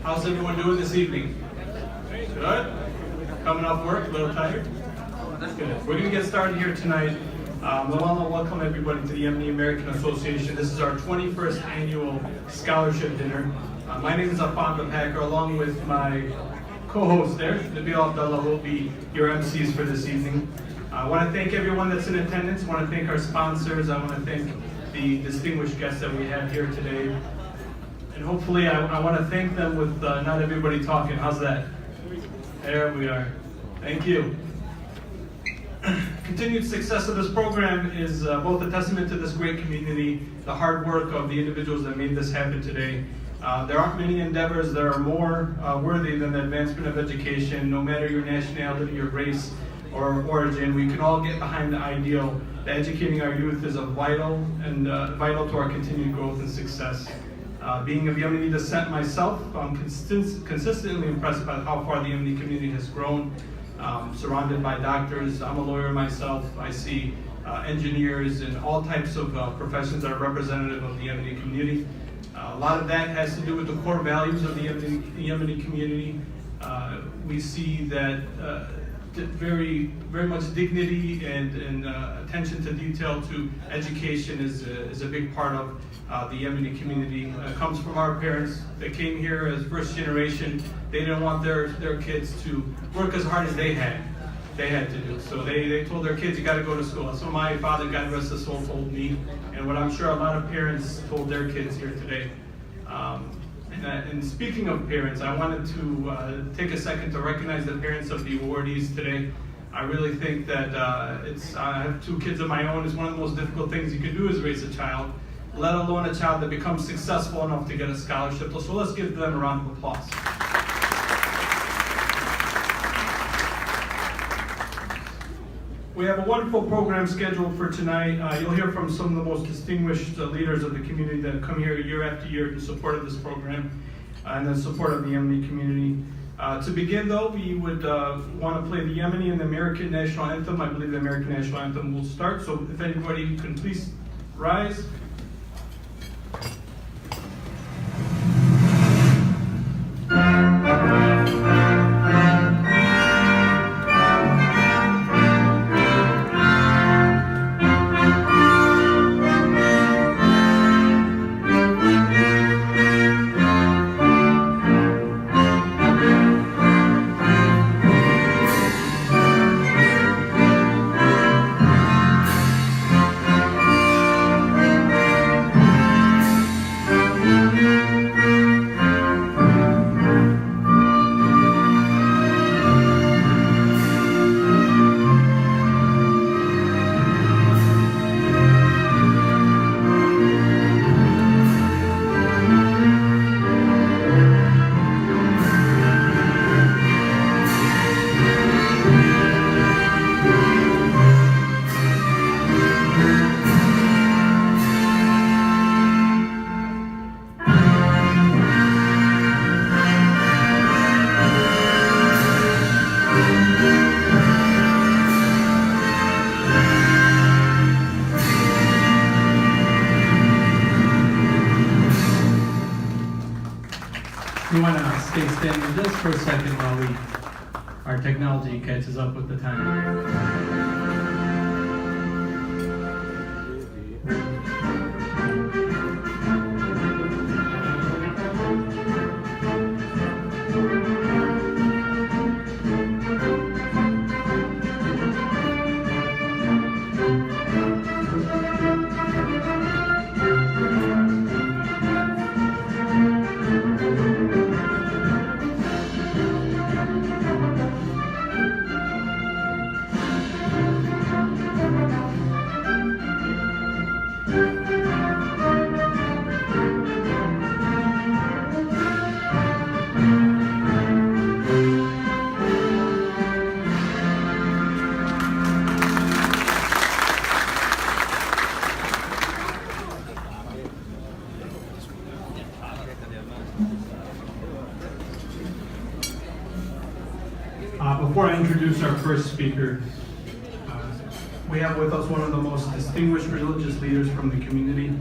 How's everyone doing this evening? Good? Coming off work, a little tired? That's good. We're going to get started here tonight. I want to welcome everybody to the Yemeni American Association. This is our 21st annual scholarship dinner. My name is Afan Packer, along with my co-host there, Nabil Abdullah, will be your MCs for this evening. I want to thank everyone that's in attendance. I want to thank our sponsors. I want to thank the distinguished guests that we have here today. And hopefully I want to thank them with not everybody talking. How's that? There we are. Thank you. Continued success of this program is both a testament to this great community, the hard work of the individuals that made this happen today. There aren't many endeavors that are more worthy than the advancement of education, no matter your nationality, your race, or origin. We can all get behind the ideal that educating our youth is vital to our continued growth and success. Being of Yemeni descent myself, I'm consistently impressed by how far the Yemeni community has grown. Surrounded by doctors, I'm a lawyer myself. I see engineers and all types of professions that are representative of the Yemeni community. A lot of that has to do with the core values of the Yemeni community. We see that very much dignity and attention to detail to education is a big part of the Yemeni community. It comes from our parents. They came here as first generation. They didn't want their kids to work as hard as they had to do. So they told their kids, you got to go to school. That's what my father, God rest his soul, told me, and what I'm sure a lot of parents told their kids here today. And speaking of parents, I wanted to take a second to recognize the parents of the awardees today. I really think that I have two kids of my own. It's one of the most difficult things you can do is raise a child, let alone a child that becomes successful enough to get a scholarship. So let's give them a round of applause. We have a wonderful program scheduled for tonight. You'll hear from some of the most distinguished leaders of the community that come here year after year in support of this program and in support of the Yemeni community. To begin though, we would want to play the Yemeni and the American National Anthem. I believe the American National Anthem will start, so if anybody can please rise. We want to stay standing just for a second while our technology catches up with the time. Before I introduce our first speaker, we have with us one of the most distinguished religious leaders from the community,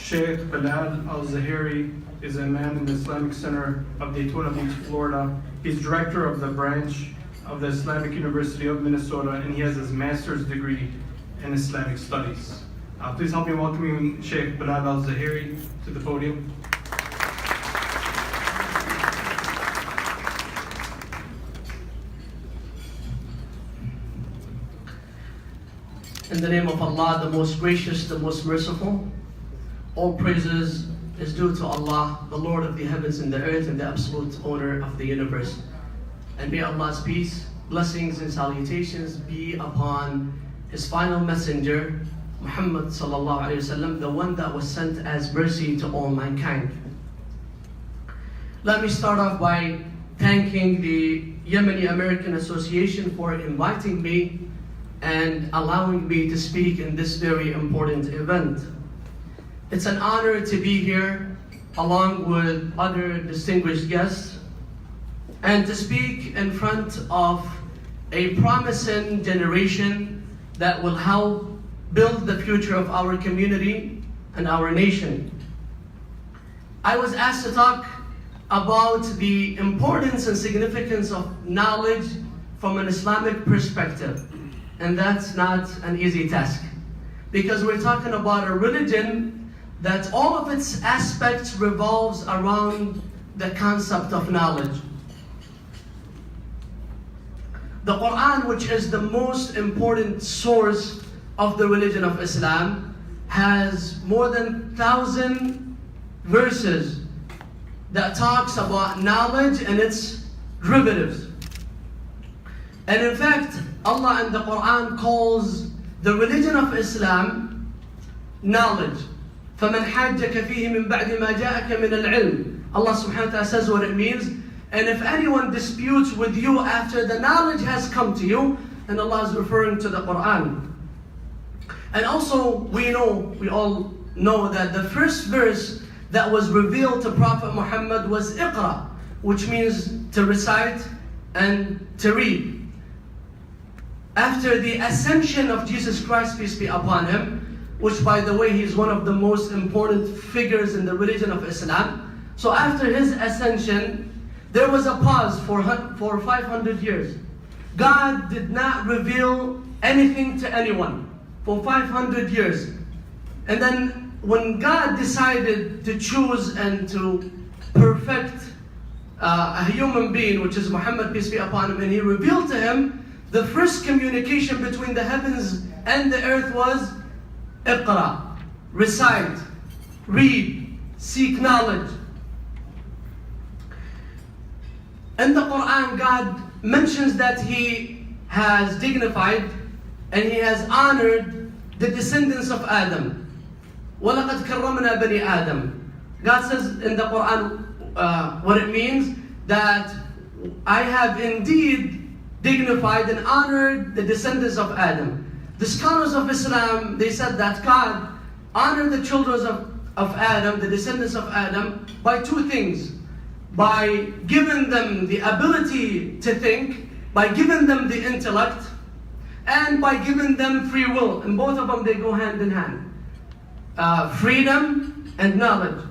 Sheikh Bilal Al-Zahiri is a man in the Islamic Center of Daytona Beach, Florida. He's director of the branch of the Islamic University of Minnesota, and he has his master's degree in Islamic Studies. Please help me welcoming Sheikh Bilal Al-Zahiri to the podium. In the name of Allah, the most gracious, the most merciful, all praises is due to Allah, the Lord of the heavens and the earth, and the absolute owner of the universe. And may Allah's peace, blessings, and salutations be upon His final messenger, Muhammad sallallahu alaihi wasallam, the one that was sent as mercy to all mankind. Let me start off by thanking the Yemeni American Association for inviting me and allowing me to speak in this very important event. It's an honor to be here along with other distinguished guests and to speak in front of a promising generation that will help build the future of our community and our nation. I was asked to talk about the importance and significance of knowledge from an Islamic perspective. And that's not an easy task, because we're talking about a religion that all of its aspects revolves around the concept of knowledge. The Quran, which is the most important source of the religion of Islam, has more than 1,000 verses that talks about knowledge and its derivatives. And in fact, Allah in the Quran calls the religion of Islam knowledge. فَمَنْ حَاجَّكَ فِيهِ مِنْ بَعْدِ مَا جَاءَكَ مِنَ الْعِلْمِ. Allah subhanahu wa ta'ala says what it means. And if anyone disputes with you after the knowledge has come to you, then Allah is referring to the Quran. And also, we all know that the first verse that was revealed to Prophet Muhammad was Iqra, which means to recite and to read. After the ascension of Jesus Christ, peace be upon him, which by the way, he's one of the most important figures in the religion of Islam. So after his ascension, there was a pause for 500 years. God did not reveal anything to anyone for 500 years. And then when God decided to choose and to perfect a human being, which is Muhammad, peace be upon him, and He revealed to him, the first communication between the heavens and the earth was Iqra, recite, read, seek knowledge. In the Quran, God mentions that He has dignified and He has honored the descendants of Adam. وَلَقَدْ كَرَّمْنَا بَنِي آدَمَ. God says in the Quran what it means, that I have indeed dignified and honored the descendants of Adam. The scholars of Islam, they said that God honored the children of Adam, the descendants of Adam, by two things. By giving them the ability to think, by giving them the intellect, and by giving them free will. And both of them, they go hand in hand. Freedom and knowledge.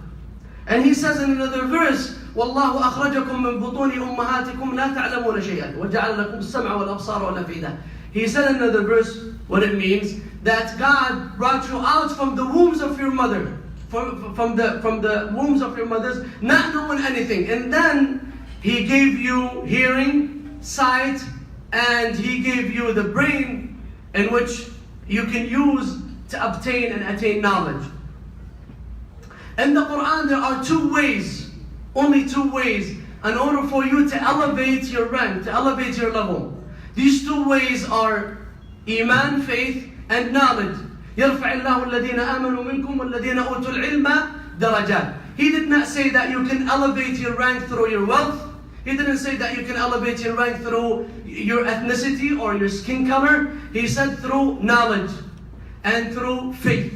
And He says in another verse, وَاللَّهُ أَخْرَجَكُم مِّن بُطُونِ أُمَّهَاتِكُمْ لَا تَعْلَمُونَ شَيْئًا وَجَعَلَ لَكُمُ السَّمْعَ وَالْأَبْصَارَ وَالْأَفْئِدَةَ. He said in another verse what it means, that God brought you out from the wombs of your mother, from the wombs of your mothers, not knowing anything. And then He gave you hearing, sight, and He gave you the brain in which you can use to obtain and attain knowledge. In the Quran, there are two ways, only two ways, in order for you to elevate your rank, to elevate your level. These two ways are Iman, faith, and knowledge. يَرْفَعِ اللَّهُ الَّذِينَ آمَنُوا مِنْكُمْ وَالَّذِينَ أُوتُوا الْعِلْمَ دَرَجَاتٍ. He did not say that you can elevate your rank through your wealth. He didn't say that you can elevate your rank through your ethnicity or your skin color. He said through knowledge and through faith.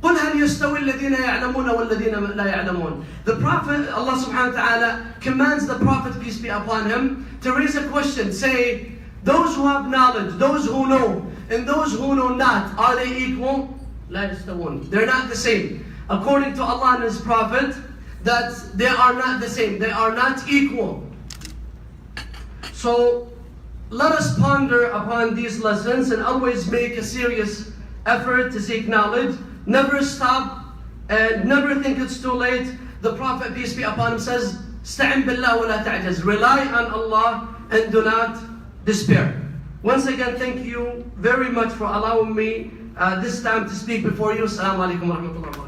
قُلْ هَلْ يَسْتَوِي الَّذِينَ يَعْلَمُونَ وَالَّذِينَ لَا يَعْلَمُونَ. The Prophet, Allah subhanahu wa ta'ala commands the Prophet, peace be upon him, to raise a question. Say, those who have knowledge, those who know, and those who know not, are they equal? لَا يَسْتَوُونَ. They're not the same. according to Allah and His Prophet, that they are not the same, they are not equal. So let us ponder upon these lessons and always make a serious effort to seek knowledge. Never stop and never think it's too late. The Prophet, peace be upon him, says, "Sta'in billah wa la ta'jaz." Rely on Allah and do not despair. Once again, thank you very much for allowing me this time to speak before you. Assalamu alaikum wa rahmatullahi wa barakatuh.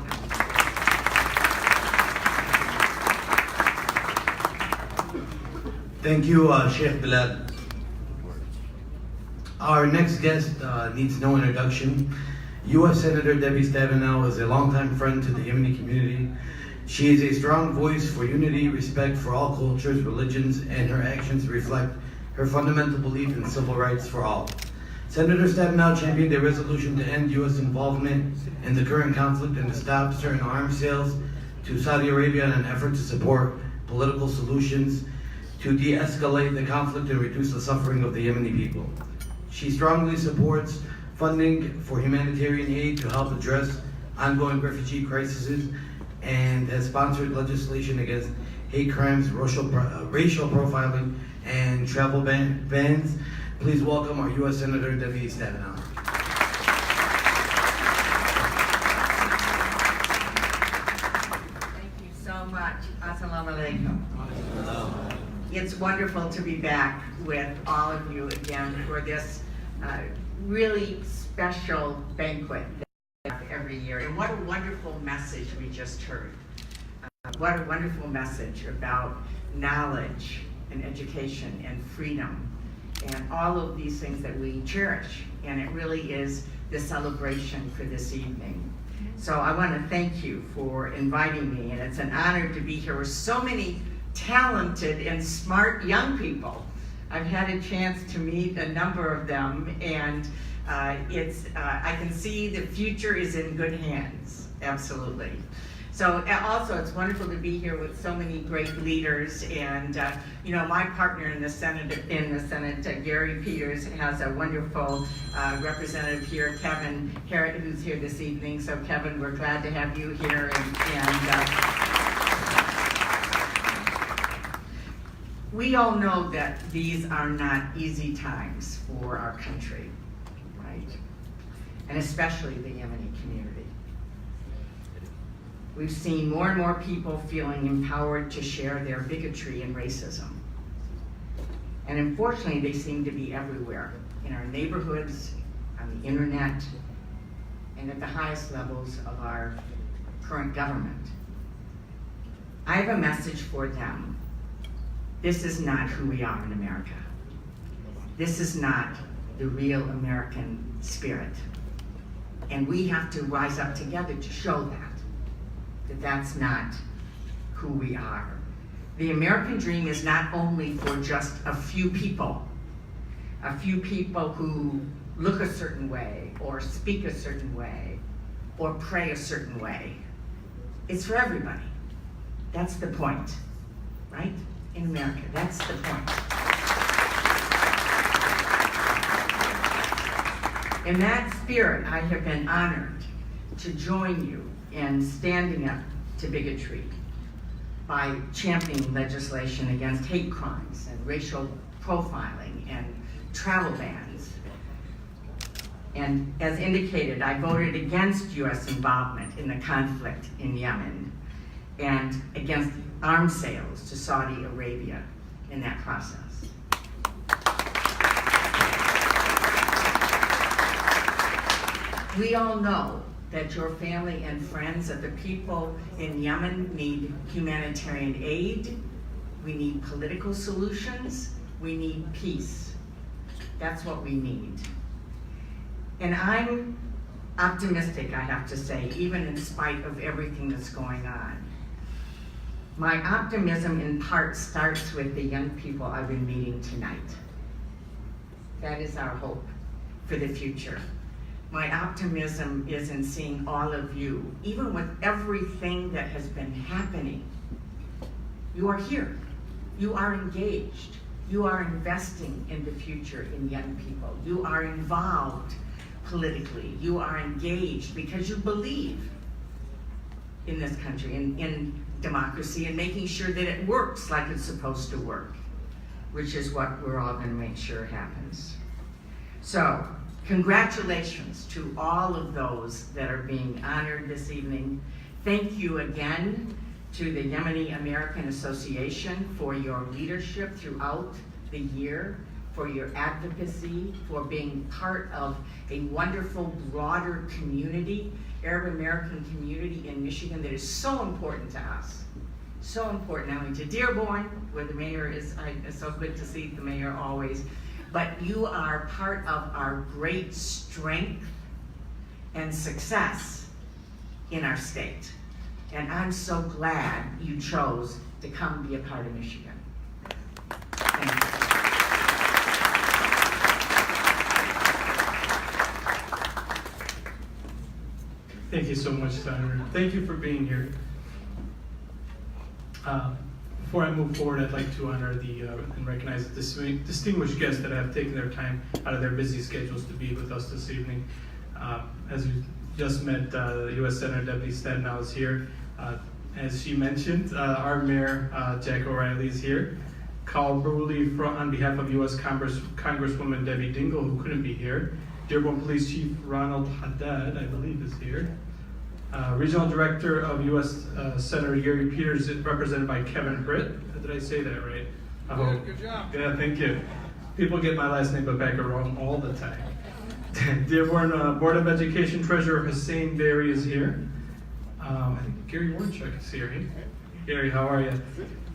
Thank you, Sheikh Bilal. Our next guest needs no introduction. U.S. Senator Debbie Stabenow is a longtime friend to the Yemeni community. She is a strong voice for unity, respect for all cultures, religions, and her actions reflect her fundamental belief in civil rights for all. Senator Stabenow championed a resolution to end U.S. involvement in the current conflict and to stop certain arms sales to Saudi Arabia in an effort to support political solutions to de-escalate the conflict and reduce the suffering of the Yemeni people. She strongly supports funding for humanitarian aid to help address ongoing refugee crises and has sponsored legislation against hate crimes, racial profiling, and travel bans. Please welcome our U.S. Senator Debbie Stabenow. Thank you so much. Assalamu alaikum. It's wonderful to be back with all of you again for this really special banquet that we have every year. And what a wonderful message we just heard. What a wonderful message about knowledge and education and freedom and all of these things that we cherish. And it really is the celebration for this evening. So I want to thank you for inviting me, and it's an honor to be here with so many talented and smart young people. I've had a chance to meet a number of them, and I can see the future is in good hands, absolutely. So also it's wonderful to be here with so many great leaders, and you know, my partner in the Senate, Gary Peters, has a wonderful representative here, Kevin Harrod, who's here this evening. So Kevin, we're glad to have you here, we all know that these are not easy times for our country, right? And especially the Yemeni community. We've seen more and more people feeling empowered to share their bigotry and racism. And unfortunately, they seem to be everywhere, in our neighborhoods, on the internet, and at the highest levels of our current government. I have a message for them. This is not who we are in America. This is not the real American spirit. And we have to rise up together to show that that's not who we are. The American dream is not only for just a few people who look a certain way, or speak a certain way, or pray a certain way. It's for everybody. That's the point, right? In America, that's the point. In that spirit, I have been honored to join you in standing up to bigotry by championing legislation against hate crimes and racial profiling and travel bans. And as indicated, I voted against U.S. involvement in the conflict in Yemen and against arms sales to Saudi Arabia in that process. We all know that your family and friends, that the people in Yemen need humanitarian aid, we need political solutions, we need peace. That's what we need. And I'm optimistic, I have to say, even in spite of everything that's going on. My optimism in part starts with the young people I've been meeting tonight. That is our hope for the future. My optimism is in seeing all of you, even with everything that has been happening. You are here. You are engaged. You are investing in the future in young people. You are involved politically. You are engaged because you believe in this country, in democracy, and making sure that it works like it's supposed to work, which is what we're all going to make sure happens. So, congratulations to all of those that are being honored this evening. Thank you again to the Yemeni American Association for your leadership throughout the year, for your advocacy, for being part of a wonderful, broader community, Arab American community in Michigan that is so important to us. So important, not only to Dearborn, where the mayor is, it's so good to see the mayor always, but you are part of our great strength and success in our state. And I'm so glad you chose to come be a part of Michigan. Thank you. Thank you so much, Senator. Thank you for being here. Before I move forward, I'd like to honor and recognize the distinguished guests that have taken their time out of their busy schedules to be with us this evening. As you just met, the U.S. Senator Debbie Stabenow is here. As she mentioned, our Mayor, Jack O'Reilly, is here. Carl Bruley on behalf of U.S. Congresswoman Debbie Dingell, who couldn't be here. Dearborn Police Chief Ronald Haddad, I believe, is here. Regional Director of U.S. Senator Gary Peters, represented by Kevin Britt. Did I say that right? Good job. Yeah, thank you. People get my last name Babeka wrong all the time. Dearborn Board of Education Treasurer Hussein Berry is here. I think Gary Warnchuk is here. Hey? Gary, how are you?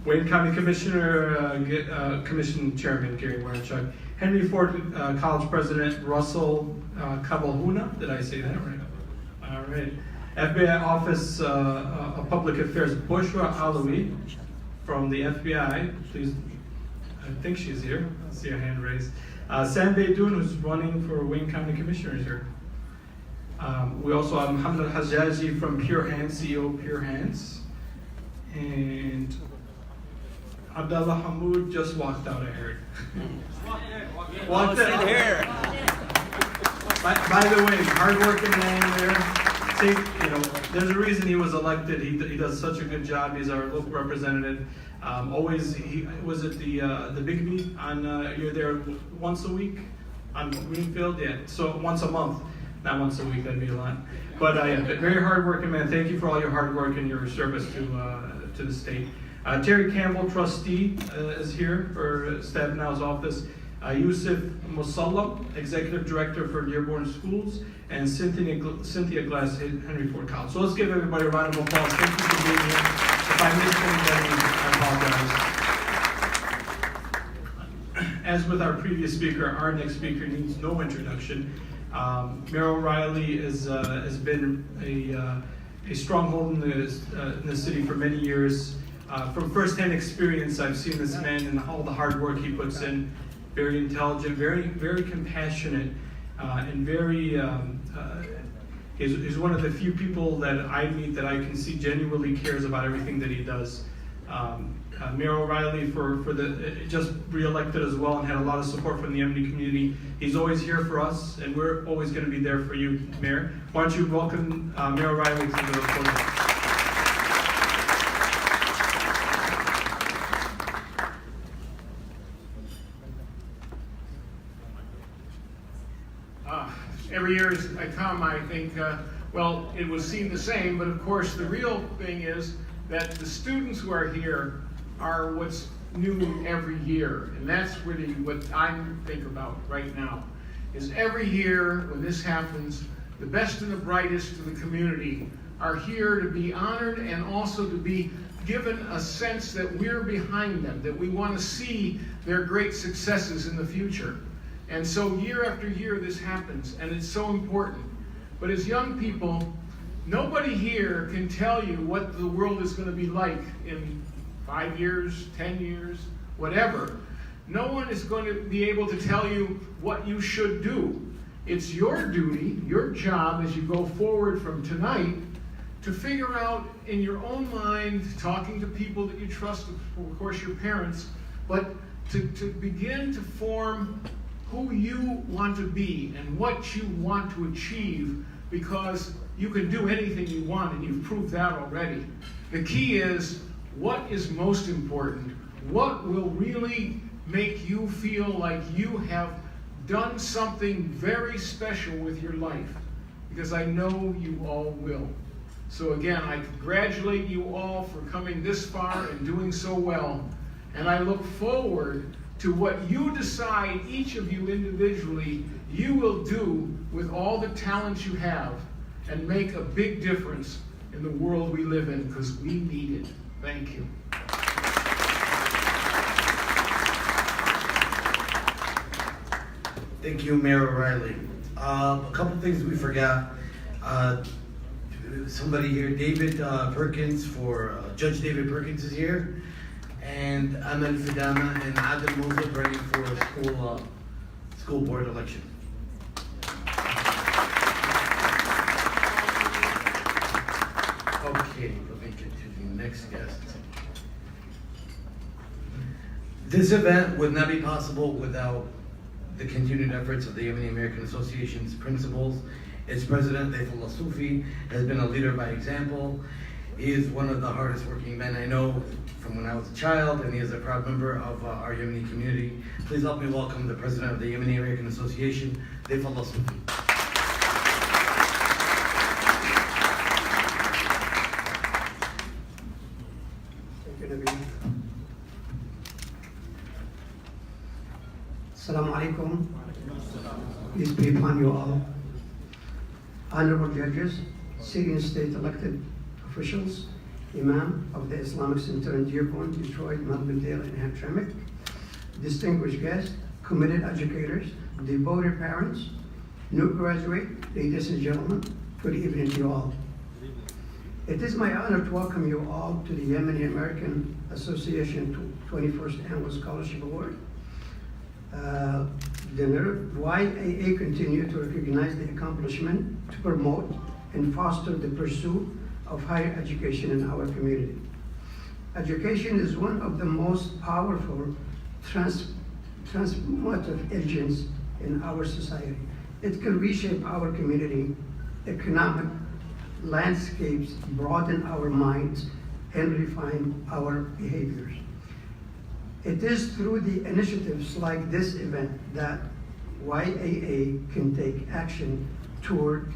Wayne County Commissioner, Commission Chairman Gary Warnchuk. Henry Ford College President Russell Kabalhuna. Did I say that right? All right. FBI Office of Public Affairs Bushra Alawi from the FBI. Please, I think she's here. I see her hand raised. Sam Beydoun, who's running for Wayne County Commissioner, is here. We also have Muhammad Al-Hajjaji from Pure Hands, CEO of Pure Hands. And Abdullah Hamoud just walked out, I heard. Walked in here. By the way, hardworking man there. There's a reason he was elected. He does such a good job. He's our local representative. Always, he was at the Bigby on. You're there once a week on Greenfield. Yeah, so once a month, not once a week. That'd be a lot. But very hardworking man. Thank you for all your hard work and your service to the state. Terry Campbell, trustee, is here for Stabenow's office. Yusuf Musallam, Executive Director for Dearborn Schools, and Cynthia Glass, Henry Ford College. So let's give everybody a round of applause. Thank you for being here. If I missed anybody, I apologize. As with our previous speaker, our next speaker needs no introduction. Mayor O'Reilly has been a stronghold in the city for many years. From firsthand experience, I've seen this man and all the hard work he puts in. Very intelligent, very compassionate, and very. He's one of the few people that I meet that I can see genuinely cares about everything that he does. Mayor O'Reilly just re-elected as well and had a lot of support from the Yemeni community. He's always here for us, and we're always going to be there for you, Mayor. Why don't you welcome Mayor O'Reilly to the podium. Every year as I come, I think, well, it was seen the same, but of course the real thing is that the students who are here are what's new every year. And that's really what I think about right now, is every year when this happens, the best and the brightest of the community are here to be honored and also to be given a sense that we're behind them, that we want to see their great successes in the future. And so year after year this happens, and it's so important. But as young people, nobody here can tell you what the world is going to be like in 5 years, 10 years, whatever. No one is going to be able to tell you what you should do. It's your duty, your job as you go forward from tonight to figure out in your own mind, talking to people that you trust, of course your parents, but to begin to form who you want to be and what you want to achieve because you can do anything you want, and you've proved that already. The key is, what is most important? What will really make you feel like you have done something very special with your life? Because I know you all will. So again, I congratulate you all for coming this far and doing so well. And I look forward to what you decide, each of you individually, you will do with all the talents you have and make a big difference in the world we live in, because we need it. Thank you. Thank you, Mayor O'Reilly. A couple things we forgot. Somebody here, David Perkins, Judge David Perkins is here, and Amal Fidama and Adel Mosleb running for a school board election. Okay, let me get to the next guest. This event would not be possible without the continued efforts of the Yemeni American Association's principals. Its president, Laifullah Sufi, has been a leader by example. He is one of the hardest working men I know from when I was a child, and he is a proud member of our Yemeni community. Please help me welcome the president of the Yemeni American Association, Laifullah Sufi. Assalamu alaikum. Peace be upon you all. Honorable judges, city and state elected officials, Imam of the Islamic Center in Dearborn, Detroit, Melvindale, and Hamtramck, distinguished guests, committed educators, devoted parents, new graduate, ladies and gentlemen, good evening to you all. It is my honor to welcome you all to the Yemeni American Association 21st Annual Scholarship Award. The YAA continue to recognize the accomplishment to promote and foster the pursuit of higher education in our community. Education is one of the most powerful transformative agents in our society. It can reshape our community, economic landscapes, broaden our minds, and refine our behaviors. It is through the initiatives like this event that YAA can take action toward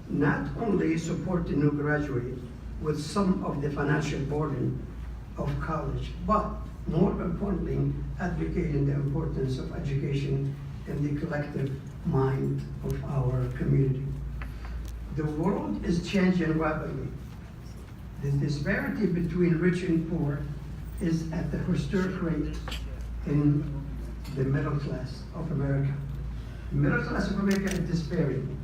not only support the new graduate with some of the financial burden of college, but more importantly, advocating the importance of education in the collective mind of our community. The world is changing rapidly. The disparity between rich and poor is at the historic rate in the middle class of America. The middle class of America is disappearing.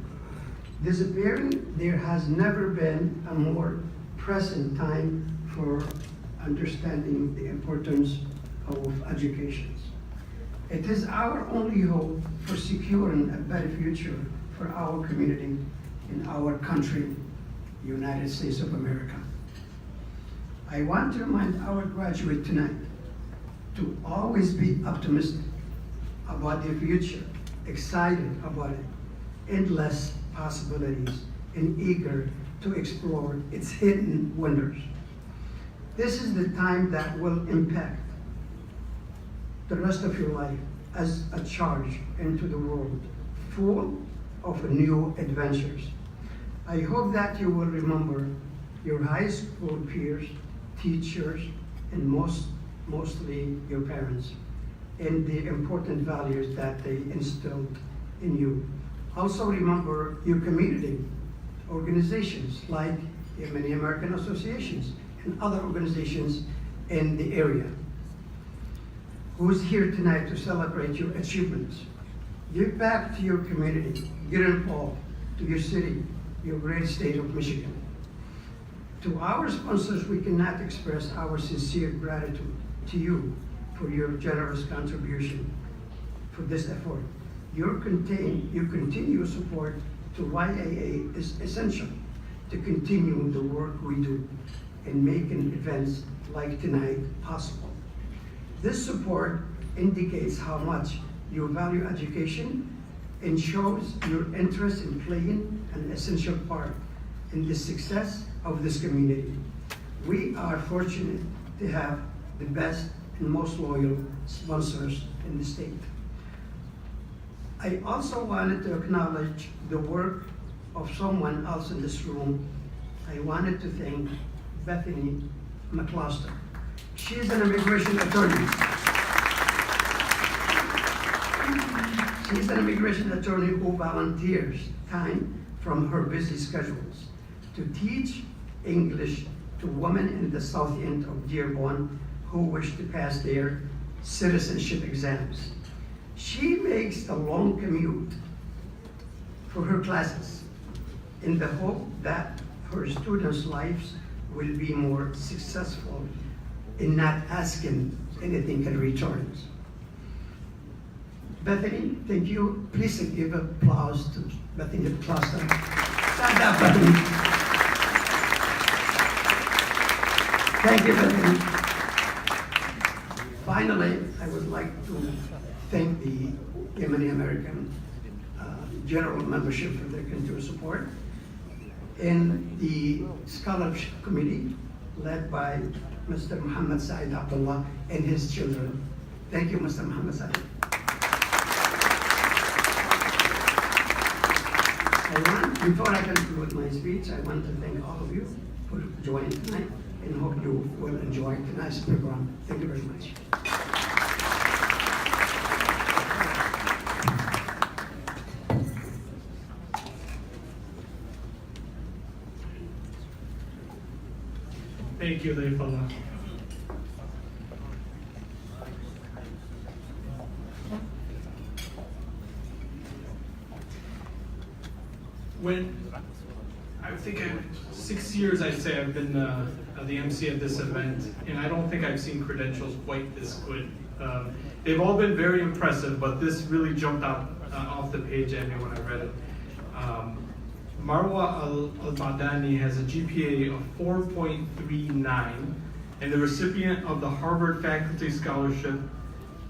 There has never been a more present time for understanding the importance of education. It is our only hope for securing a better future for our community in our country, United States of America. I want to remind our graduate tonight to always be optimistic about the future, excited about it, endless possibilities, and eager to explore its hidden wonders. This is the time that will impact the rest of your life as a charge into the world, full of new adventures. I hope that you will remember your high school peers, teachers, and mostly your parents, and the important values that they instilled in you. Also remember your community organizations like Yemeni American Associations and other organizations in the area. Who's here tonight to celebrate your achievements? Give back to your community, get involved to your city, your great state of Michigan. To our sponsors, we cannot express our sincere gratitude to you for your generous contribution for this effort. Your continued support to YAA is essential to continue the work we do in making events like tonight possible. This support indicates how much you value education and shows your interest in playing an essential part in the success of this community. We are fortunate to have the best and most loyal sponsors in the state. I also wanted to acknowledge the work of someone else in this room. I wanted to thank Bethany McCloster. She is an immigration attorney. She is an immigration attorney who volunteers time from her busy schedules to teach English to women in the south end of Dearborn who wish to pass their citizenship exams. She makes the long commute for her classes in the hope that her students' lives will be more successful in not asking anything in return. Bethany, thank you. Please give applause to Bethany Cluster. Stand up, Bethany. Thank you, Bethany. Finally, I would like to thank the Yemeni American General Membership for their continued support, and the Scholarship Committee led by Mr. Muhammad Said Abdullah and his children. Thank you, Mr. Muhammad Said. Before I conclude my speech, I want to thank all of you for joining tonight and hope you will enjoy tonight's program. Thank you very much. Thank you, Laifullah. When I think 6 years, I'd say I've been the MC at this event, and I don't think I've seen credentials quite this good. They've all been very impressive, but this really jumped out off the page at me when I read it. Marwa Al-Badani has a GPA of 4.39 and the recipient of the Harvard Faculty Scholarship.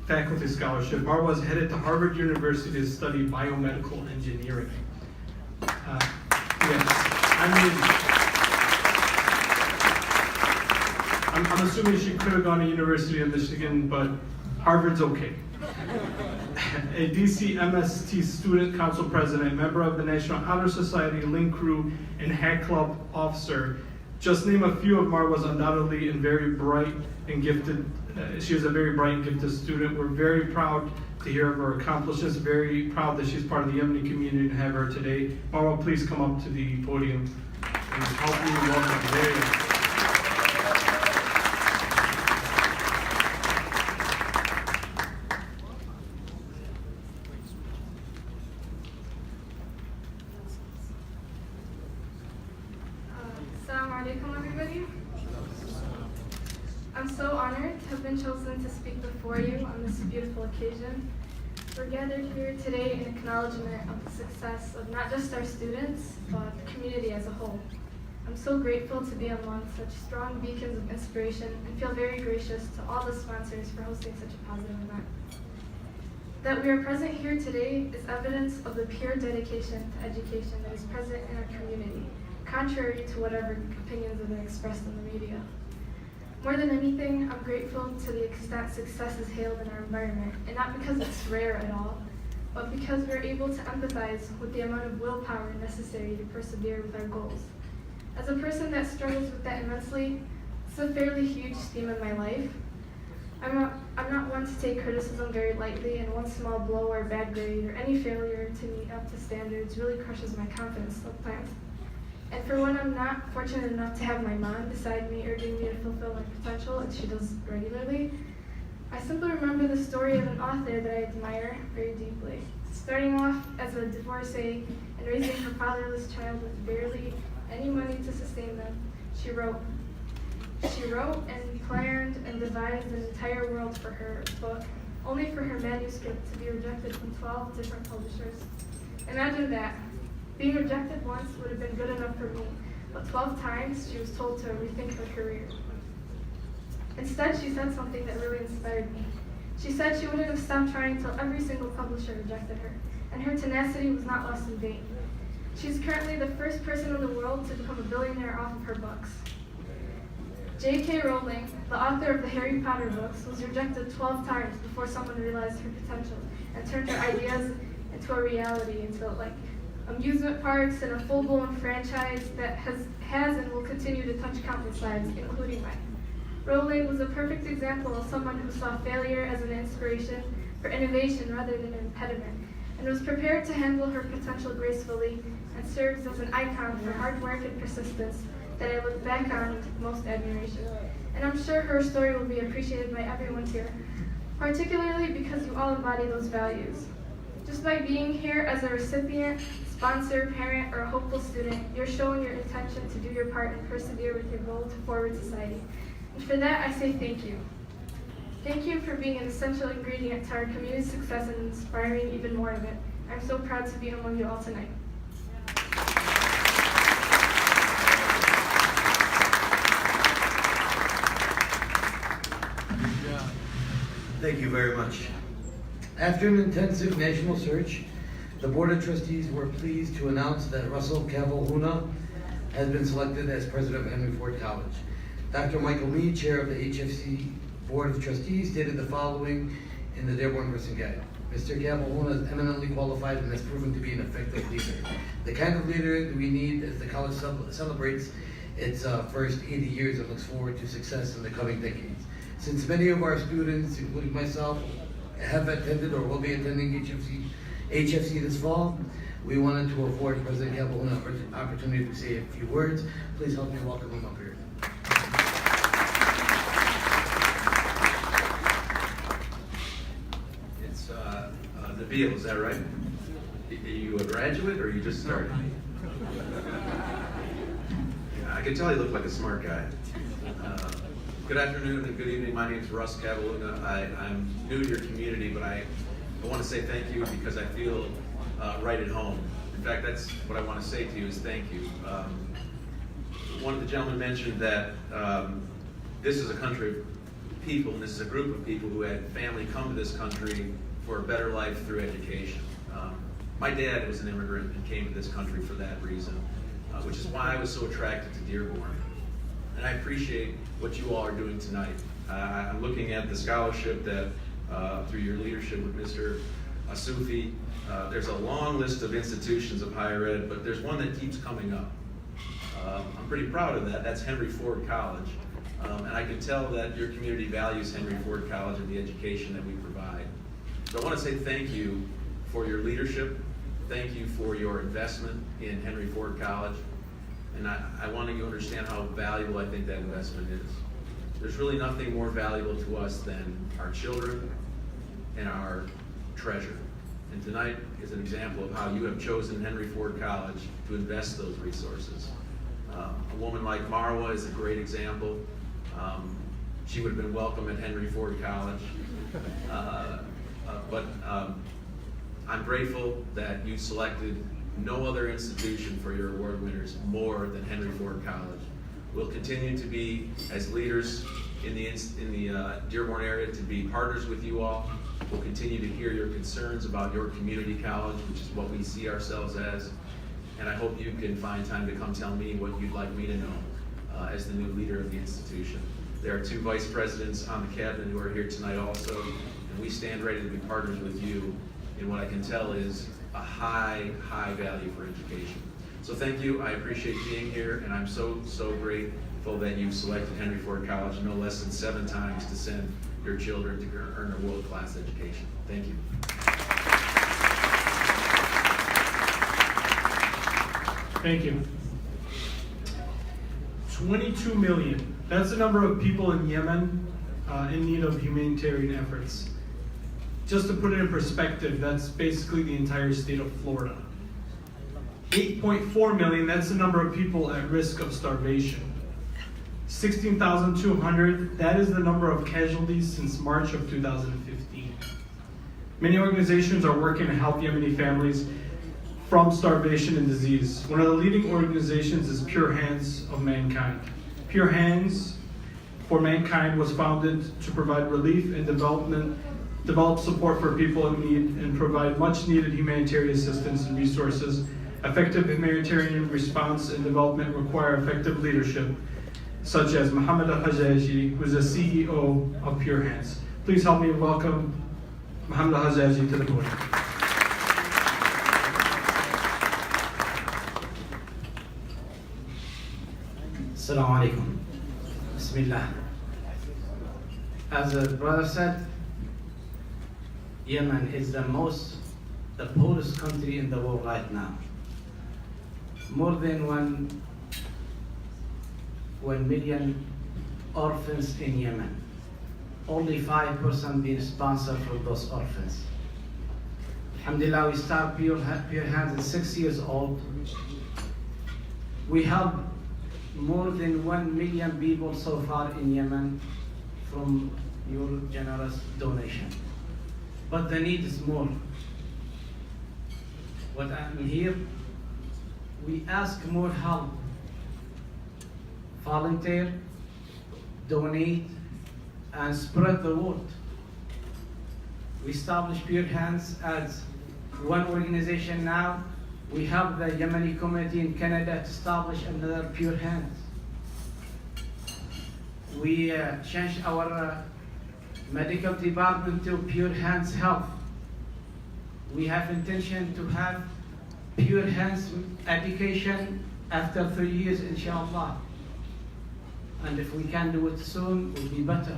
Marwa is headed to Harvard University to study biomedical engineering. Yes, I'm assuming she could have gone to University of Michigan, but Harvard's okay. A DC MST Student Council President, member of the National Honor Society, Link Crew, and Hat Club officer. Just name a few of Marwa's undoubtedly and very bright and gifted. She is a very bright and gifted student. We're very proud to hear of her accomplishments, very proud that she's part of the Yemeni community and have her today. Marwa, please come up to the podium and help me welcome her. Everybody. I'm so honored to have been chosen to speak before you on this beautiful occasion. We're gathered here today in acknowledgement of the success of not just our students, but the community as a whole. I'm so grateful to be among such strong beacons of inspiration and feel very gracious to all the sponsors for hosting such a positive event. That we are present here today is evidence of the pure dedication to education that is present in our community, contrary to whatever opinions have been expressed in the media. More than anything, I'm grateful to the extent success is hailed in our environment, and not because it's rare at all, but because we're able to empathize with the amount of willpower necessary to persevere with our goals. As a person that struggles with that immensely, it's a fairly huge theme in my life. I'm not one to take criticism very lightly, and one small blow or bad grade or any failure to meet up to standards really crushes my confidence sometimes. And for when I'm not fortunate enough to have my mom beside me urging me to fulfill my potential, and she does regularly, I simply remember the story of an author that I admire very deeply. Starting off as a divorcee and raising her fatherless child with barely any money to sustain them, she wrote and planned and devised an entire world for her book, only for her manuscript to be rejected from 12 different publishers. Imagine that. Being rejected once would have been good enough for me, but 12 times she was told to rethink her career. Instead, she said something that really inspired me. She said she wouldn't have stopped trying until every single publisher rejected her, and her tenacity was not lost in vain. She's currently the first person in the world to become a billionaire off of her books. J.K. Rowling, the author of the Harry Potter books, was rejected 12 times before someone realized her potential and turned her ideas into a reality, into like amusement parks and a full-blown franchise that has and will continue to touch countless lives, including mine. Rowling was a perfect example of someone who saw failure as an inspiration for innovation rather than an impediment, and was prepared to handle her potential gracefully, and serves as an icon for hard work and persistence that I look back on with most admiration. And I'm sure her story will be appreciated by everyone here, particularly because you all embody those values. Just by being here as a recipient, sponsor, parent, or a hopeful student, you're showing your intention to do your part and persevere with your goal to forward society. And for that, I say thank you. Thank you for being an essential ingredient to our community's success and inspiring even more of it. I'm so proud to be among you all tonight. Thank you very much. After an intensive national search, the Board of Trustees were pleased to announce that Russell Cavalhuna has been selected as president of Henry Ford College. Dr. Michael Mead, chair of the HFC Board of Trustees, stated the following in the Dearborn Person Guide. Mr. Cavalhuna is eminently qualified and has proven to be an effective leader. The kind of leader that we need as the college celebrates its first 80 years and looks forward to success in the coming decades. Since many of our students, including myself, have attended or will be attending HFC this fall, we wanted to afford President Cavalhuna an opportunity to say a few words. Please help me welcome him up here. It's Nabil, is that right? Are you a graduate or you just started? I can tell you look like a smart guy. Good afternoon and good evening. My name is Russ Cavalhuna. I'm new to your community, but I want to say thank you because I feel right at home. In fact, that's what I want to say to you is thank you. One of the gentlemen mentioned that this is a country of people, and this is a group of people who had family come to this country for a better life through education. My dad was an immigrant and came to this country for that reason, which is why I was so attracted to Dearborn. And I appreciate what you all are doing tonight. I'm looking at the scholarship that, through your leadership with Mr. Asufi, there's a long list of institutions of higher ed, but there's one that keeps coming up. I'm pretty proud of that. That's Henry Ford College. And I can tell that your community values Henry Ford College and the education that we provide. So I want to say thank you for your leadership. Thank you for your investment in Henry Ford College. And I want you to understand how valuable I think that investment is. There's really nothing more valuable to us than our children and our treasure. And tonight is an example of how you have chosen Henry Ford College to invest those resources. A woman like Marwa is a great example. She would have been welcome at Henry Ford College. But I'm grateful that you selected no other institution for your award winners more than Henry Ford College. We'll continue to be, as leaders in the Dearborn area, to be partners with you all. We'll continue to hear your concerns about your community college, which is what we see ourselves as. And I hope you can find time to come tell me what you'd like me to know as the new leader of the institution. There are 2 vice presidents on the cabinet who are here tonight also, and we stand ready to be partners with you in what I can tell is a high value for education. So thank you, I appreciate being here, and I'm so grateful that you selected Henry Ford College no less than 7 times to send your children to earn a world-class education. Thank you. Thank you. 22 million. That's the number of people in Yemen in need of humanitarian efforts. Just to put it in perspective, that's basically the entire state of Florida. 8.4 million, that's the number of people at risk of starvation. 16,200, that is the number of casualties since March of 2015. Many organizations are working to help Yemeni families from starvation and disease. One of the leading organizations is Pure Hands of Mankind. Pure Hands for Mankind was founded to provide relief and development develop support for people in need, and provide much needed humanitarian assistance and resources. Effective humanitarian response and development require effective leadership, such as Mohammed Al-Hajaji, who is the CEO of Pure Hands. Please help me welcome Mohammed Al-Hajaji to the board. Assalamu alaikum. Bismillah. As the brother said, Yemen is the poorest country in the world right now. More than 1 million orphans in Yemen. Only 5% being sponsored from those orphans. Alhamdulillah, we start Pure Hands at 6 years old. We help more than 1 million people so far in Yemen from your generous donation. But the need is more. What I'm here, we ask more help. Volunteer, donate, and spread the word. We established Pure Hands as one organization now. We have the Yemeni community in Canada to establish another Pure Hands. We changed our medical department to Pure Hands Health. We have intention to have Pure Hands education after 3 years, inshallah. And if we can do it soon, it will be better.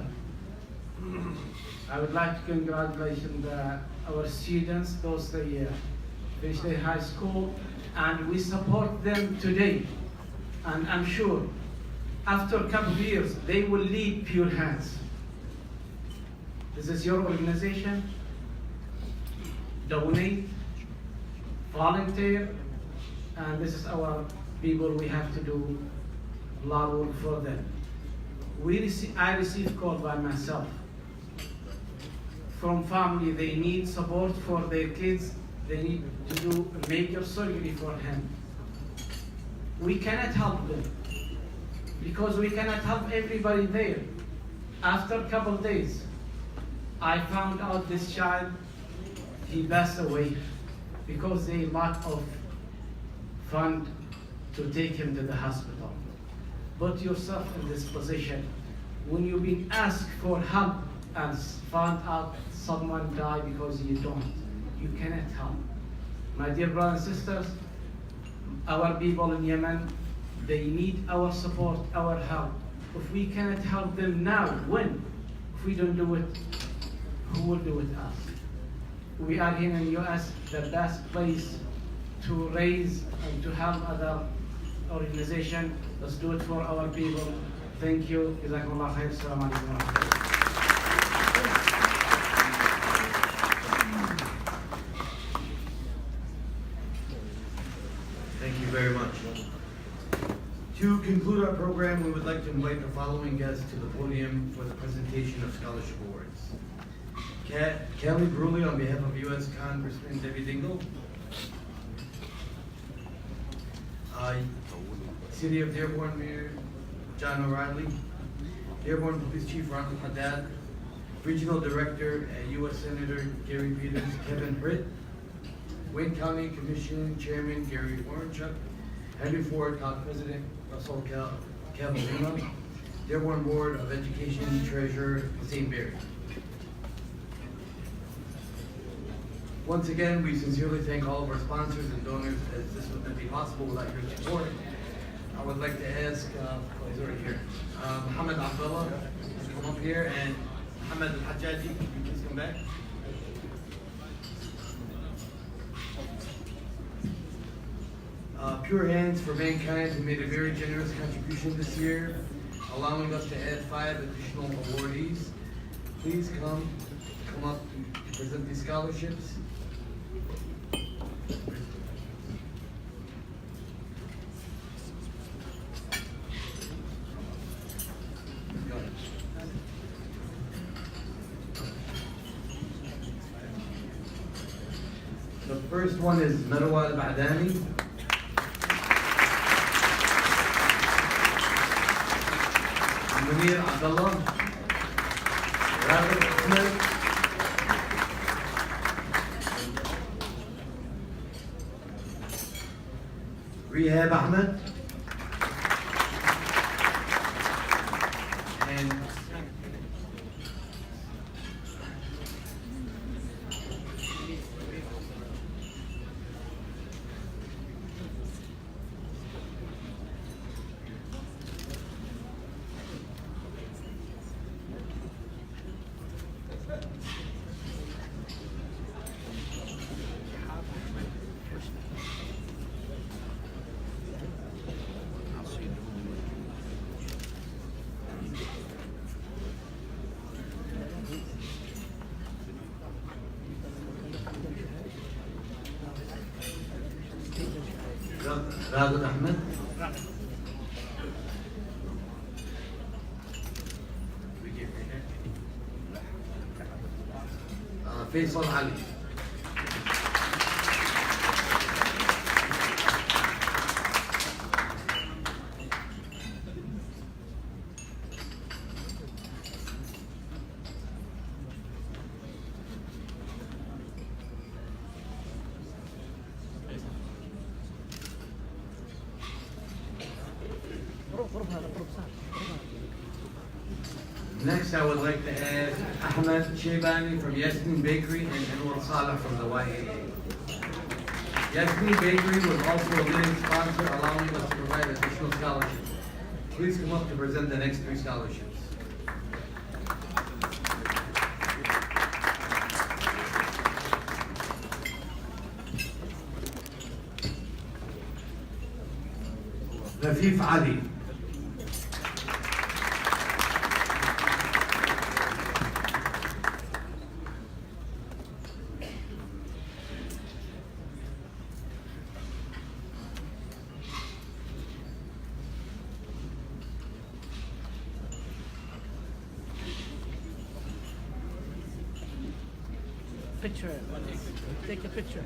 I would like to congratulate our students, those they finish their high school, and we support them today. And I'm sure after a couple of years, they will lead Pure Hands. This is your organization. Donate, volunteer, and this is our people. We have to do a lot of work for them. I received call by myself from family. They need support for their kids. They need to do major surgery for him. We cannot help them because we cannot help everybody there. After a couple of days, I found out this child, he passed away because they lack of fund to take him to the hospital. Put yourself in this position. When you've been asked for help and found out someone died because you don't, you cannot help. My dear brothers and sisters, our people in Yemen, they need our support, our help. If we cannot help them now, when? If we don't do it, who will do it us? We are here in the US, the best place to raise and to help other organizations. Let's do it for our people. Thank you. Jazakumullah khair. Assalamu alaikum wa rahmatullah. Thank you very much. To conclude our program, we would like to invite the following guests to the podium for the presentation of scholarship awards. Kelly Bruley on behalf of U.S. Congressman Debbie Dingell. City of Dearborn Mayor John O'Reilly. Dearborn Police Chief Ronald Haddad. Regional Director U.S. Senator Gary Peters, Kevin Britt. Wayne County Commission Chairman Gary Warrenchuk. Henry Ford President Russell Cavallino. Dearborn Board of Education Treasurer Hussein Berry. Once again, we sincerely thank all of our sponsors and donors, as this would not be possible without your support. I would like to ask, he's already here, Mohammed Abdullah to come up here, and Mohammed Al-Hajaji, can you please come back? Pure Hands for Mankind, who made a very generous contribution this year, allowing us to add 5 additional awardees. Please come up to present these scholarships. The first one is Marwa Al-Ba'dani. Munir Abdullah. Robert Smith. Rehab Ahmed. And Raghup Ahmed. Faisal Ali. Next, I would like to ask Ahmed Shaybani from Yasmin Bakery and Anwar Saleh from the YAA. Yasmin Bakery was also a leading sponsor, allowing us to provide additional scholarships. Please come up to present the next 3 scholarships. Rafif Ali. Picture. Take a picture.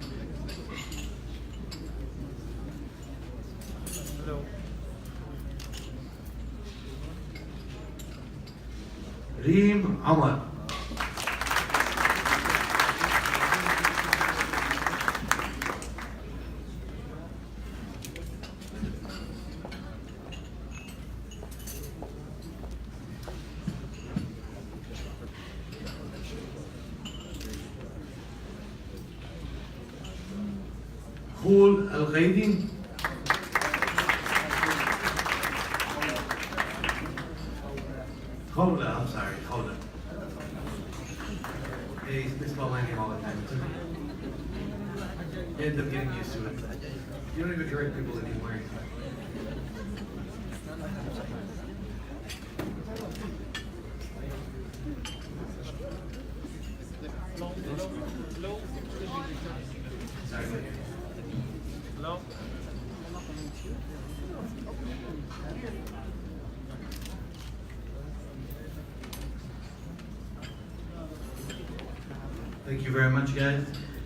Hello. Reem Omar. Khul Al-Ghaidi. Khawla, I'm sorry, Khawla. Hey, he's misspelled my name all the time. You end up getting used to it. You don't even correct people anymore. Sorry. Hello. Thank you very much, guys.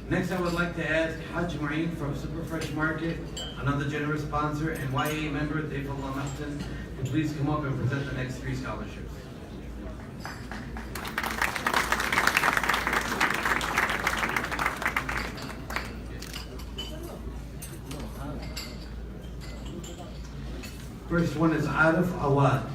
Next, I would like to ask Haj Ma'in from Super Fresh Market, another generous sponsor, and YA member, Dayfullah Mahtan, to please come up and present the next 3 scholarships. First one is Arif Awad.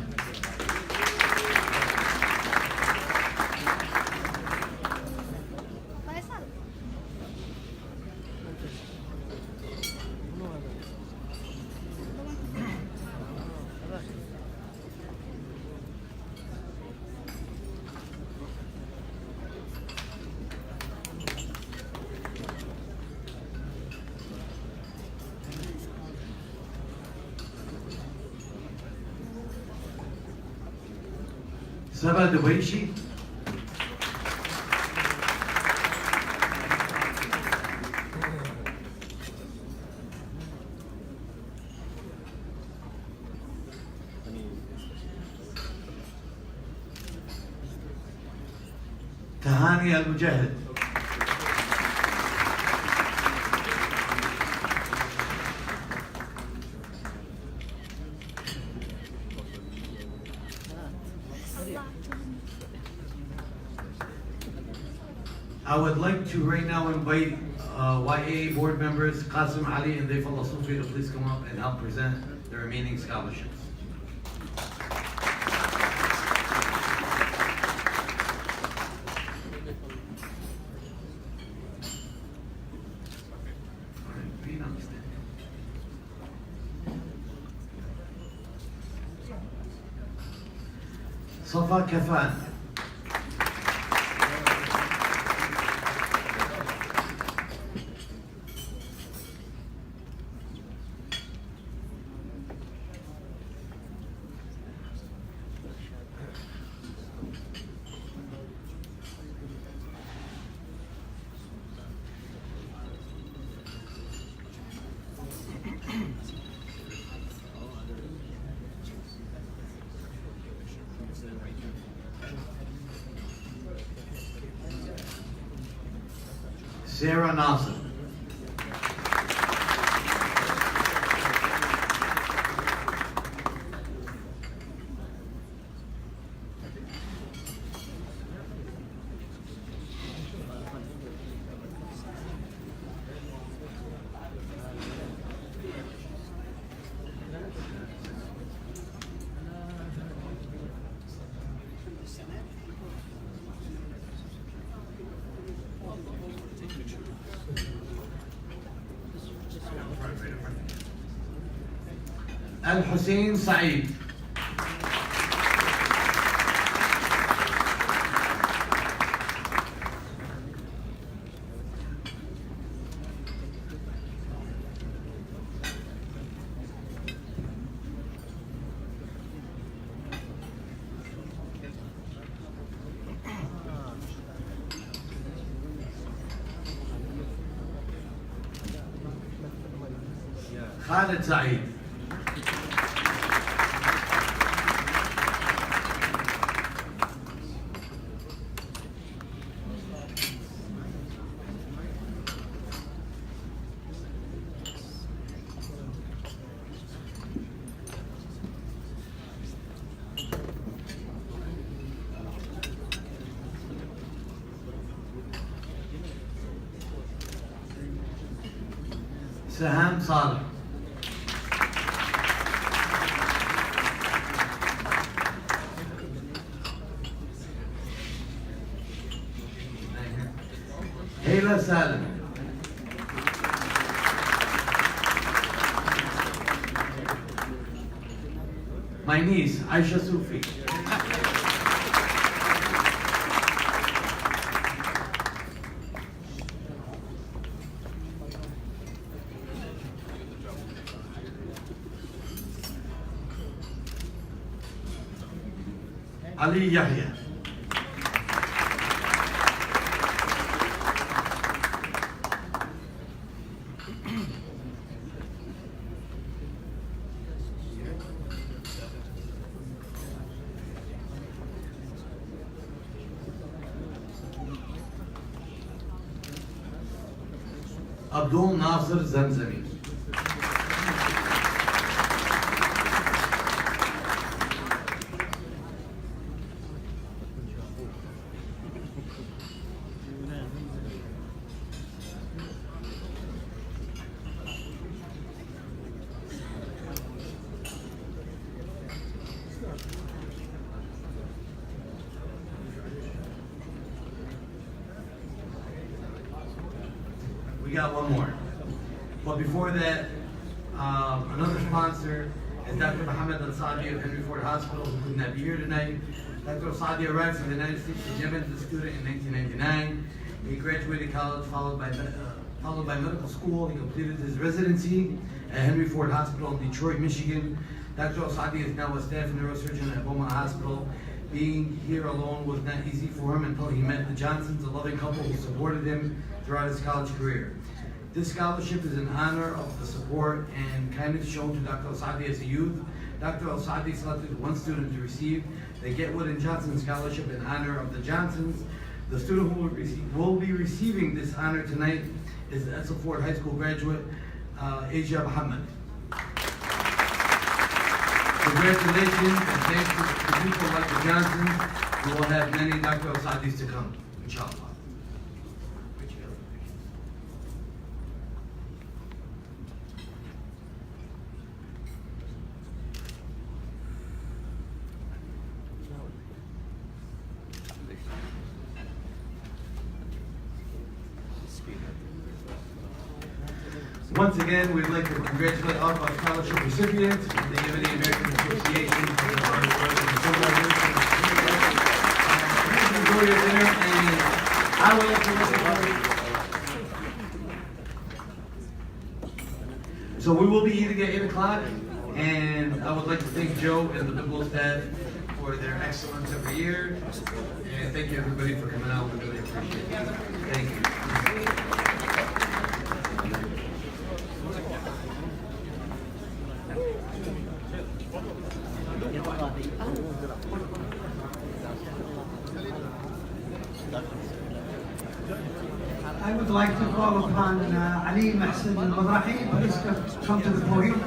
Saba Dubaishi. Tahani Al-Mujahid. I would like to right now invite YAA board members Qasim Ali and Dayf Allah Sufri to please come up and help present the remaining scholarships. Safa Kafan. Sarah Nasser. الحسين سعيد. خالد سعيد. سهام صالح. هيلا سالم. My niece, Aisha Sufi. Ali Yahya. Abdul Nasir Zamzami. We got one more. But before that, another sponsor is Dr. Mohammed Al-Saadi of Henry Ford Hospital, who could not be here tonight. Dr. Al-Saadi arrived from the United States to Yemen as a student in 1999. He graduated college, followed by medical school. He completed his residency at Henry Ford Hospital in Detroit, Michigan. Dr. Al-Saadi is now a staff neurosurgeon at Beaumont Hospital. Being here alone was not easy for him until he met the Johnsons, a loving couple who supported him throughout his college career. This scholarship is in honor of the support and kindness shown to Dr. Al-Saadi as a youth. Dr. Al-Saadi selected one student to receive the Getwood and Johnson Scholarship in honor of the Johnsons. The student who will be receiving this honor tonight is the Edsel Ford High School graduate, Asia Muhammad. Congratulations and thanks to people like the Johnsons, who will have many Dr. Al-Saadis to come, inshallah. Once again, we'd like to congratulate all of our scholarship recipients from the Yemeni American Association for their hard work and congratulations. Please enjoy your dinner, and I will let you. So we will be eating at 8 o'clock, and I would like to thank Joe and the Biblical staff for their excellence every year. And thank you everybody for coming out. We really appreciate it. Thank you. I would like to call upon Ali Mahsen al-Madrahi. Please come to the podium.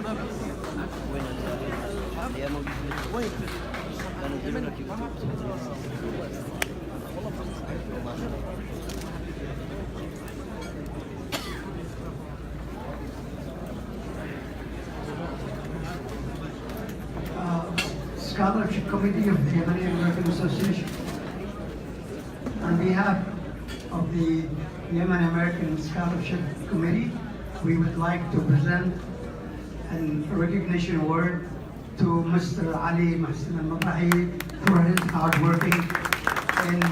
Scholarship Committee of the Yemeni American Association. On behalf of the Yemen American Scholarship Committee, we would like to present a recognition award to Mr. Ali Mahsen al-Madrahi for his hard working and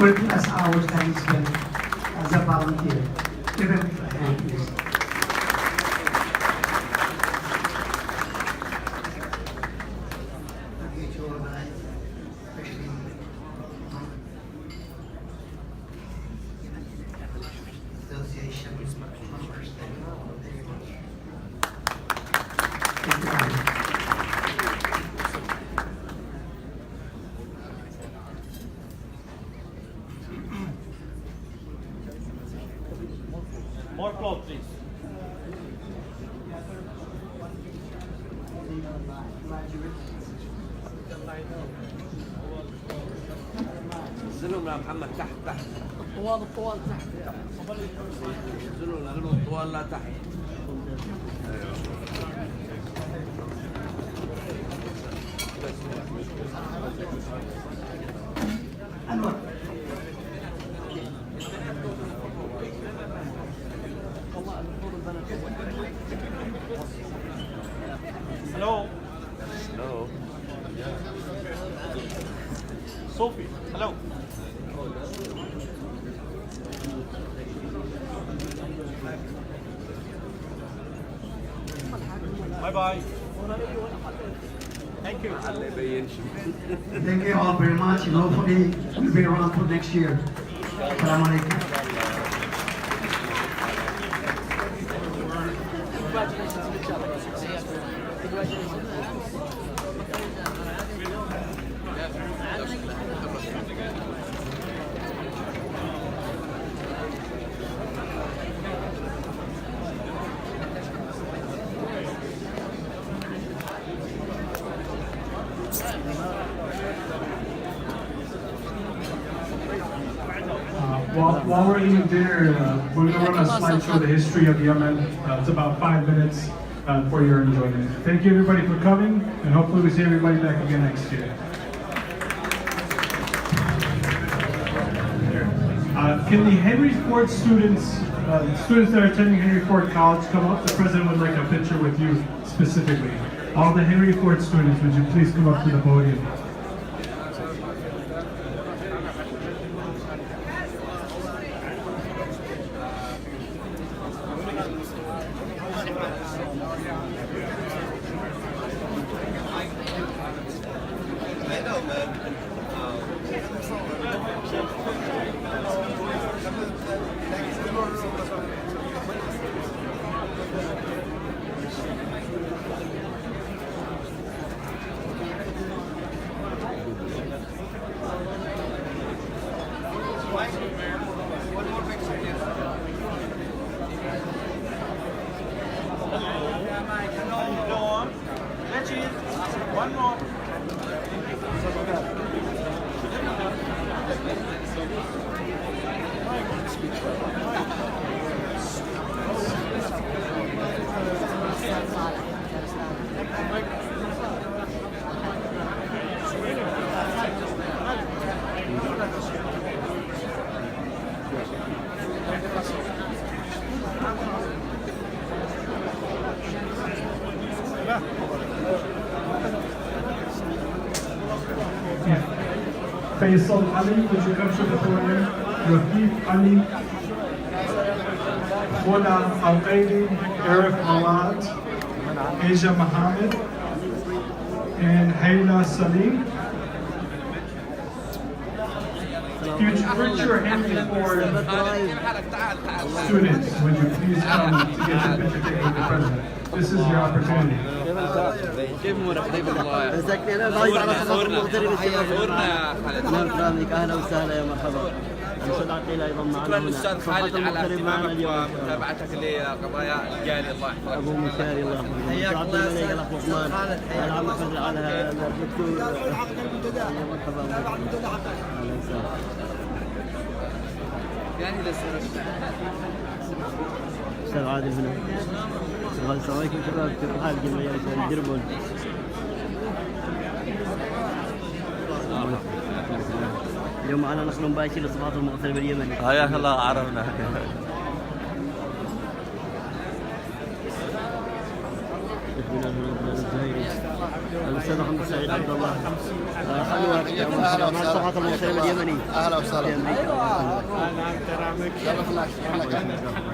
worthless hours that he spent as a volunteer. Give him a hand, please. More clothes, please. نزلهم يا محمد تحت تحت. الطوال تحت. نزلهم الطوال لا تحت. أنور. Hello. Hello. Sophie. Hello. Bye bye. Thank you. Thank you all very much, and hopefully we'll be around for next year. Assalamu alaikum. While we're eating dinner, we're going to run a slideshow of the history of Yemen. It's about 5 minutes for your enjoyment. Thank you everybody for coming, and hopefully we see everybody back again next year. Can the Henry Ford students that are attending Henry Ford College come up? The president would like a picture with you specifically. All the Henry Ford students, would you please come up to the podium? One more. Faisal Ali, would you come to the podium? Rafif Ali, Mola Al-Qaidi, Arif Awad, Asia Mohammed, and Hayla Salim. Put your hand for students. Would you please come to get your picture taken with the president? This is your opportunity. كيف مرحبا بالله. مساكني انا ضايف على صفحة المغترب الشباب. نعم كرامك اهلا وسهلا يا مرحبا. الاستاذ عقيل ايضا معنا شكرا هنا. للاستاذ خالد على اهتمامك اليوم. ومتابعتك لقضايا الجاليه الله يحفظك. ابو مشاري الله يحفظك. حياك الله يا استاذ خالد. العامة فضل على الدكتور. مرحبا. اهلا وسهلا. يعني استاذ عادل هنا. السلام عليكم شباب، كيف الحال؟ الجمعية ديربورن. اليوم معنا نقل مباشر لصفحة المغترب اليمني. حياك الله عرفنا. الاستاذ محمد سعيد عبد الله. خلوها مع صفحة المغترب اليمني. اهلا وسهلا.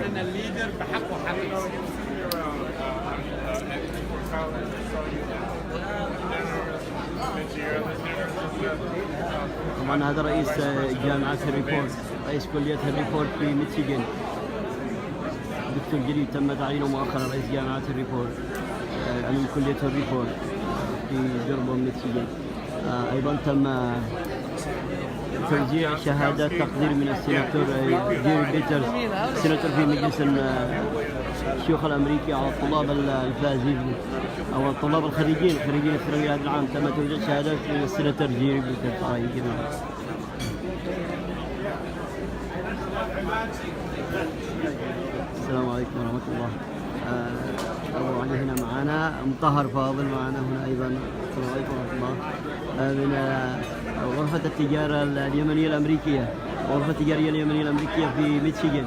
عندنا الليدر بحقه حقيقي. طبعا هذا رئيس جامعة هاريفورد، رئيس كلية هاريفورد في ميتشيجن، دكتور جديد تم تعيينه مؤخرا رئيس جامعة هاريفورد، أمين كلية هاريفورد في ديربورن ميتشيجن. أيضا تم توزيع شهادات تقدير من السيناتور جيري بيترز، سيناتور في مجلس الشيوخ الأمريكي، على الطلاب الفائزين أو الطلاب الخريجين الثانوية هذا العام. تم توزيع شهادات من السيناتور جيري بيترز. السلام عليكم ورحمة الله. طبعا هنا معنا مطهر فاضل معنا هنا أيضا. السلام عليكم ورحمة الله. من غرفة التجارة اليمنية الأمريكية، غرفة التجارية اليمنية الأمريكية في ميتشيجن.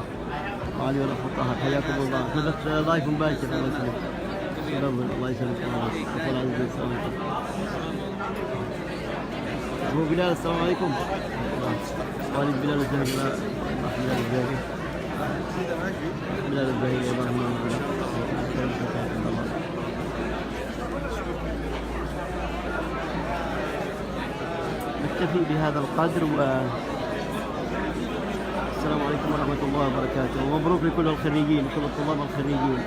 علي ولا مطهر، حياكم الله. هذا لايف مباشر. الله يسلمك. الله يسلمك. الله يعزك. أبو بلال السلام عليكم. والد بلال الزهري. بلال الزهري. بلال الزهري أيضا. نكتفي بهذا القدر السلام عليكم ورحمة الله وبركاته، ومبروك لكل الخريجين، لكل الطلاب الخريجين.